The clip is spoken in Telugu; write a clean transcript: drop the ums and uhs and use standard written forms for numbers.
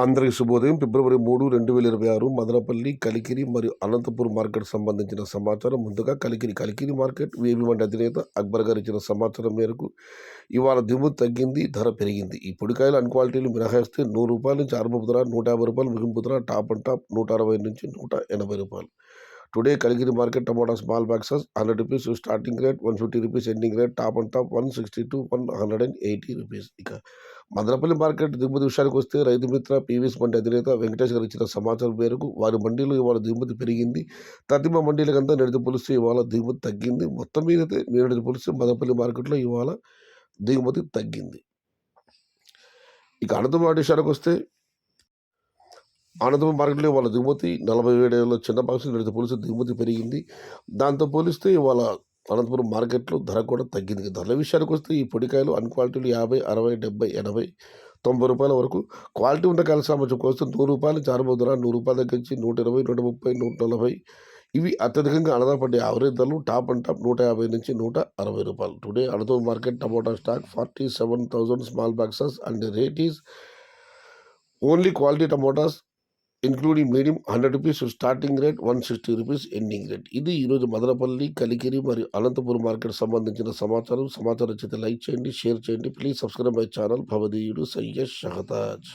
అందరికి శుభోదయం. ఫిబ్రవరి 3, 2026 మదనపల్లి, కలికిరి మరియు అనంతపురం మార్కెట్ సంబంధించిన సమాచారం. ముందుగా కలికిరి మార్కెట్ వేబి మండి అధినేత అక్బర్ గారు ఇచ్చిన సమాచారం మేరకు ఇవాళ దిగుమతి తగ్గింది, ధర పెరిగింది. ఈ పొడికాయలు అన్క్వాలిటీలు మినహాయిస్తే రూ. 100 నుంచి ఆరంభపు ధర రూ. 150, ముగింపు ధర టాప్ అండ్ టాప్ 160 నుంచి రూ. 180. Today Kalikiri market tomato small boxes ₹100 starting rate, ₹150 ending rate, top and top 160 to 180 rupees. ఇక మదనపల్లి మార్కెట్ దిగుమతి విషయానికి వస్తే రైతు మిత్ర పీవీఎస్ మండి అధినేత వెంకటేష్ గారు ఇచ్చిన సమాచారం మేరకు వారి మండీలో ఇవాళ దిగుమతి పెరిగింది. తదిమ మండీలకంతా నిడత పోలిస్తే ఇవాళ దిగుమతి తగ్గింది. మొత్తం మీదైతే నిడత పోలిస్తే మదనపల్లి మార్కెట్లో ఇవాళ దిగుమతి తగ్గింది. ఇక అనంతపురం విషయానికి వస్తే అనంతపురం మార్కెట్లో ఇవాళ దిగుమతి 47 చిన్న బాక్సులు నిడత పోలిస్తే దిగుమతి పెరిగింది. దాంతో పోలిస్తే ఇవాళ అనంతపురం మార్కెట్లో ధర కూడా తగ్గింది. ధరల విషయానికి వస్తే ఈ పొడికాయలు అన్క్వాలిటీలు 50, 60, 70, 80, ₹90 వరకు. క్వాలిటీ ఉన్న కాయల సామర్థ్యం కోసం ₹100 నుంచి ఆరంభ ధర, ₹100 దగ్గర నుంచి 120, 130, 140. ఇవి అత్యధికంగా అన్నదాపడ్డే యావరేజ్ ధరలు. టాప్ అండ్ టాప్ ₹150 నుంచి ₹160. Today Anantapur market tomato stock 47,000 small boxes and rate is only quality tomatoes including medium ₹100 starting rate, ₹160 ending rate. ఇది ఈరోజు మదనపల్లి, కలికిరి మరియు అనంతపురం మార్కెట్ సంబంధించిన సమాచారం. సమాచారం చేత లైక్ చేయండి, షేర్ చేయండి. Please subscribe my channel. భవదీయుడు సయ్యద్ షహతాజ్.